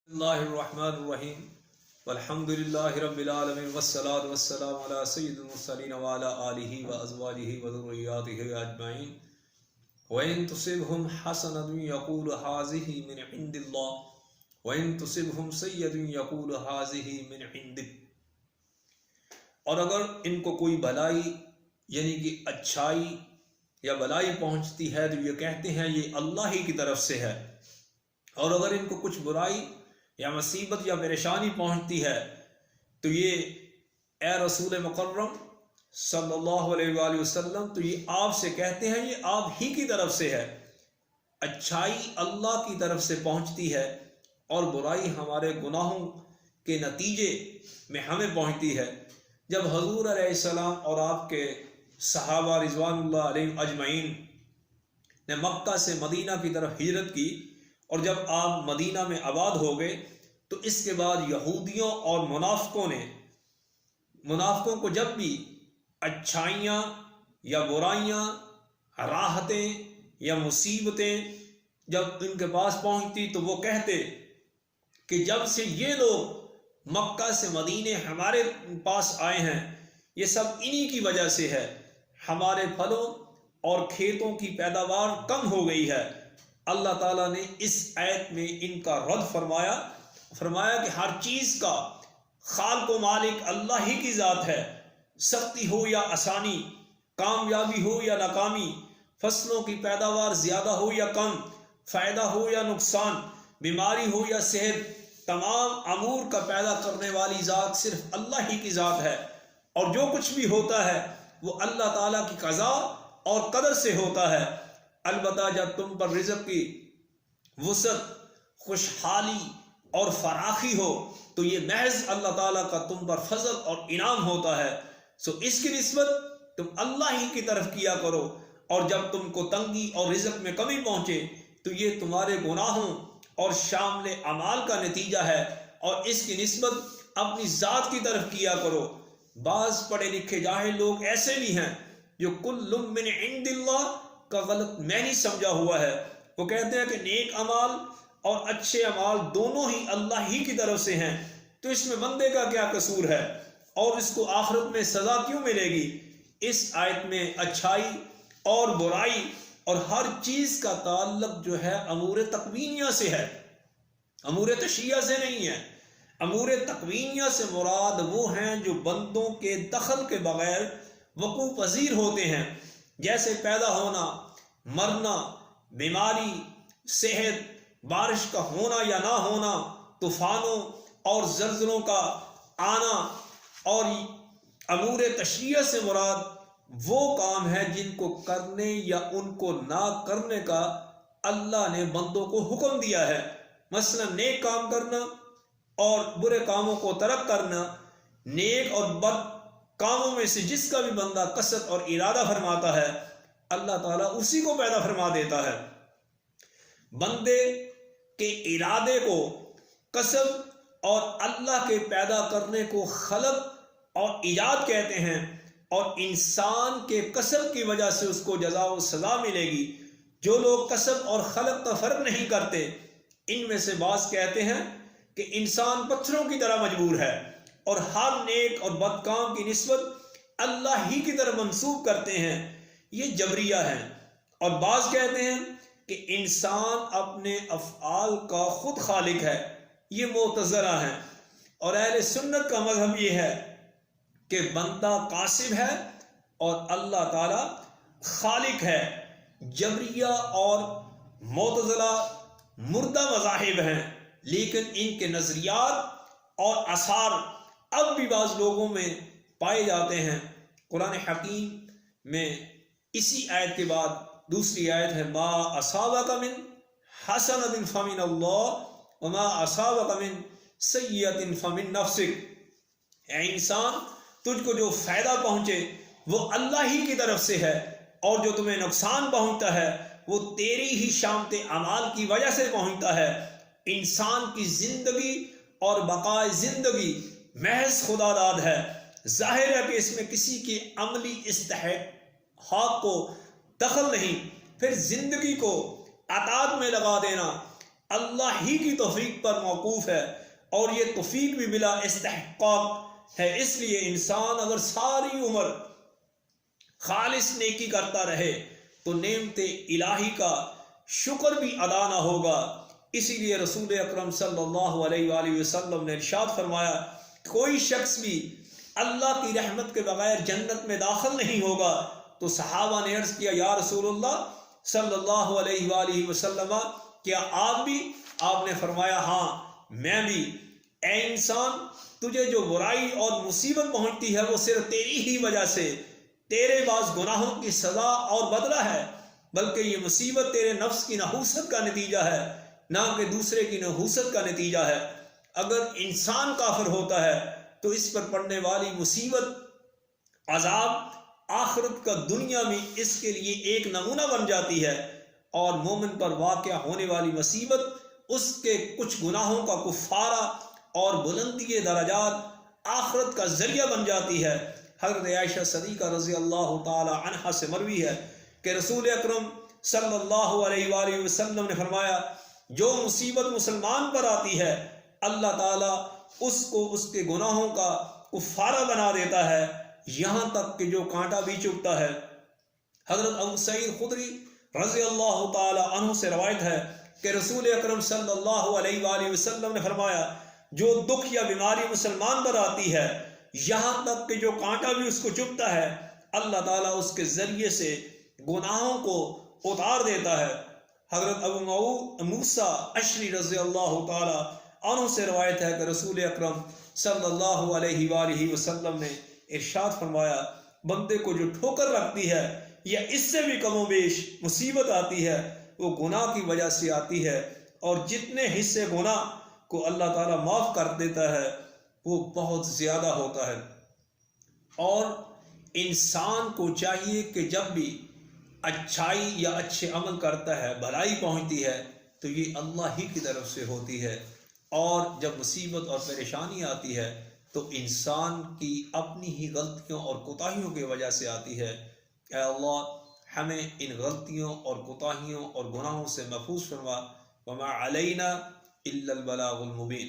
اللہ الرحمن الرحیم والحمد للہ رب العالمین والصلاة والسلام علی سید المرسلین وعلی آلہ وازواجہ وذریاتہ اجمعین وَإِن تُصِبْهُمْ حَسَنَةٌ يَقُولُ هَٰذِهِ مِنْ عِندِ اللَّهِ وَإِن تُصِبْهُمْ سَيِّئَةٌ يَقُولُ هَٰذِهِ مِنْ عِندِكَ۔ اور اگر ان کو کوئی بلائی یعنی کہ اچھائی یا بلائی پہنچتی ہے تو یہ کہتے ہیں یہ اللہ ہی کی طرف سے ہے، اور اگر ان کو کچھ برائی یا مصیبت یا پریشانی پہنچتی ہے تو یہ اے رسول مکرم صلی اللہ علیہ وآلہ وسلم تو یہ آپ سے کہتے ہیں یہ آپ ہی کی طرف سے ہے۔ اچھائی اللہ کی طرف سے پہنچتی ہے اور برائی ہمارے گناہوں کے نتیجے میں ہمیں پہنچتی ہے۔ جب حضور علیہ السلام اور آپ کے صحابہ رضوان اللہ علیہم اجمعین نے مکہ سے مدینہ کی طرف ہجرت کی اور جب آپ مدینہ میں آباد ہو گئے تو اس کے بعد یہودیوں اور منافقوں کو جب بھی اچھائیاں یا برائیاں، راحتیں یا مصیبتیں جب ان کے پاس پہنچتی تو وہ کہتے کہ جب سے یہ لوگ مکہ سے مدینے ہمارے پاس آئے ہیں یہ سب انہی کی وجہ سے ہے، ہمارے پھلوں اور کھیتوں کی پیداوار کم ہو گئی ہے۔ اللہ تعالیٰ نے اس آیت میں ان کا رد فرمایا کہ ہر چیز کا خالق و مالک اللہ ہی کی ذات ہے، سختی ہو یا آسانی، کامیابی ہو یا ناکامی، فصلوں کی پیداوار زیادہ ہو یا کم، فائدہ ہو یا نقصان، بیماری ہو یا صحت، تمام امور کا پیدا کرنے والی ذات صرف اللہ ہی کی ذات ہے، اور جو کچھ بھی ہوتا ہے وہ اللہ تعالیٰ کی قضا اور قدر سے ہوتا ہے۔ البتہ جب تم پر رزق کی وسعت، خوشحالی اور فراخی ہو تو یہ محض اللہ تعالیٰ کا تم پر فضل اور انعام ہوتا ہے، سو اس کی نسبت تم اللہ ہی کی طرف کیا کرو، اور جب تم کو تنگی اور رزق میں کمی پہنچے تو یہ تمہارے گناہوں اور شامل اعمال کا نتیجہ ہے، اور اس کی نسبت اپنی ذات کی طرف کیا کرو۔ بعض پڑھے لکھے جاہل لوگ ایسے بھی ہیں جو کل من عند اللہ کا غلط معنی سمجھا ہوا ہے، وہ کہتے ہیں کہ نیک اعمال اور اچھے اعمال دونوں ہی اللہ ہی کی طرف سے ہیں، تو اس میں بندے کا کیا قصور ہے اور اس کو آخرت میں سزا کیوں ملے گی؟ اس آیت میں اچھائی اور برائی اور ہر چیز کا تعلق جو ہے امور تکوینیہ سے ہے، امور تشریعہ سے نہیں ہے۔ امور تکوینیہ سے مراد وہ ہیں جو بندوں کے دخل کے بغیر وقوع پذیر ہوتے ہیں، جیسے پیدا ہونا، مرنا، بیماری، صحت، بارش کا ہونا یا نہ ہونا، طوفانوں اور زلزلوں کا آنا۔ اور امور تشریعہ سے مراد وہ کام ہے جن کو کرنے یا ان کو نہ کرنے کا اللہ نے بندوں کو حکم دیا ہے، مثلا نیک کام کرنا اور برے کاموں کو ترک کرنا۔ نیک اور بد کاموں میں سے جس کا بھی بندہ قصد اور ارادہ فرماتا ہے اللہ تعالیٰ اسی کو پیدا فرما دیتا ہے۔ بندے کے ارادے کو قصد اور اللہ کے پیدا کرنے کو خلق اور ایجاد کہتے ہیں، اور انسان کے قصد کی وجہ سے اس کو جزا و سزا ملے گی۔ جو لوگ قصد اور خلق کا فرق نہیں کرتے، ان میں سے بعض کہتے ہیں کہ انسان پتھروں کی طرح مجبور ہے اور ہر نیک اور بد کام کی نسبت اللہ ہی کی طرف منسوب کرتے ہیں، یہ جبریہ ہیں۔ اور بعض کہتے ہیں کہ انسان اپنے افعال کا خود خالق ہے، یہ معتزلہ ہیں۔ اور اہل سنت کا مذہب یہ ہے کہ بندہ قاسب ہے اور اللہ تعالی خالق ہے۔ جبریہ اور معتزلہ مردہ مذاہب ہیں، لیکن ان کے نظریات اور آثار اب بھی بعض لوگوں میں پائے جاتے ہیں۔ قرآن حکیم میں اسی آیت کے بعد دوسری آیت ہے ما اصابک من حسنۃ فمن اللہ وما اصابک من سیئۃ فمن نفسک۔ اے انسان، تجھ کو جو فائدہ پہنچے وہ اللہ ہی کی طرف سے ہے، اور جو تمہیں نقصان پہنچتا ہے وہ تیری ہی شامت اعمال کی وجہ سے پہنچتا ہے۔ انسان کی زندگی اور بقائے زندگی محض خدا داد ہے، ظاہر ہے کہ اس میں کسی کی عملی استحقاق کو دخل نہیں۔ پھر زندگی کو عطاعت میں لگا دینا اللہ ہی کی توفیق پر موقوف ہے، اور یہ توفیق بھی بلا استحقاق ہے۔ اس لیے انسان اگر ساری عمر خالص نیکی کرتا رہے تو نعمت الہی کا شکر بھی ادا نہ ہوگا۔ اسی لیے رسول اکرم صلی اللہ علیہ وآلہ وسلم نے ارشاد فرمایا، کوئی شخص بھی اللہ کی رحمت کے بغیر جنت میں داخل نہیں ہوگا۔ تو صحابہ نے عرض کیا، یا رسول اللہ صلی اللہ علیہ وآلہ وسلم، کیا آپ بھی؟ آپ نے فرمایا، ہاں میں بھی۔ اے انسان، تجھے جو برائی اور مصیبت پہنچتی ہے وہ صرف تیری ہی وجہ سے، تیرے بعض گناہوں کی سزا اور بدلہ ہے، بلکہ یہ مصیبت تیرے نفس کی نحوست کا نتیجہ ہے، نہ کہ دوسرے کی نحوست کا نتیجہ ہے۔ اگر انسان کافر ہوتا ہے تو اس پر پڑنے والی مصیبت، عذاب آخرت کا دنیا میں اس کے لیے ایک نمونہ بن جاتی ہے، اور مومن پر واقع ہونے والی مصیبت اس کے کچھ گناہوں کا کفارہ اور بلندی درجات آخرت کا ذریعہ بن جاتی ہے۔ حضرت عائشہ صدیقہ رضی اللہ تعالی عنہا سے مروی ہے کہ رسول اکرم صلی اللہ علیہ وآلہ وسلم نے فرمایا، جو مصیبت مسلمان پر آتی ہے اللہ تعالیٰ اس کو اس کے گناہوں کا کفارہ بنا دیتا ہے، یہاں تک کہ جو کانٹا بھی چبھتا ہے۔ حضرت ابو سعید خدری رضی اللہ تعالی عنہ سے روایت ہے کہ رسول اکرم صلی اللہ علیہ وآلہ وسلم نے فرمایا، جو دکھ یا بیماری مسلمان پر آتی ہے، یہاں تک کہ جو کانٹا بھی اس کو چبھتا ہے، اللہ تعالیٰ اس کے ذریعے سے گناہوں کو اتار دیتا ہے۔ حضرت ابو موسیٰ اشعری رضی اللہ تعالی عنہ سے روایت ہے کہ رسول اکرم صلی اللہ علیہ وآلہ وسلم نے ارشاد فرمایا، بندے کو جو ٹھوکر لگتی ہے یا اس سے بھی کم و بیش مصیبت آتی ہے وہ گناہ کی وجہ سے آتی ہے، اور جتنے حصے گناہ کو اللہ تعالیٰ معاف کر دیتا ہے وہ بہت زیادہ ہوتا ہے۔ اور انسان کو چاہیے کہ جب بھی اچھائی یا اچھے عمل کرتا ہے، بھلائی پہنچتی ہے، تو یہ اللہ ہی کی طرف سے ہوتی ہے، اور جب مصیبت اور پریشانی آتی ہے تو انسان کی اپنی ہی غلطیوں اور کوتاہیوں کی وجہ سے آتی ہے۔ اے اللہ، ہمیں ان غلطیوں اور کوتاہیوں اور گناہوں سے محفوظ فرما۔ وما علینا الا البلاغ المبین۔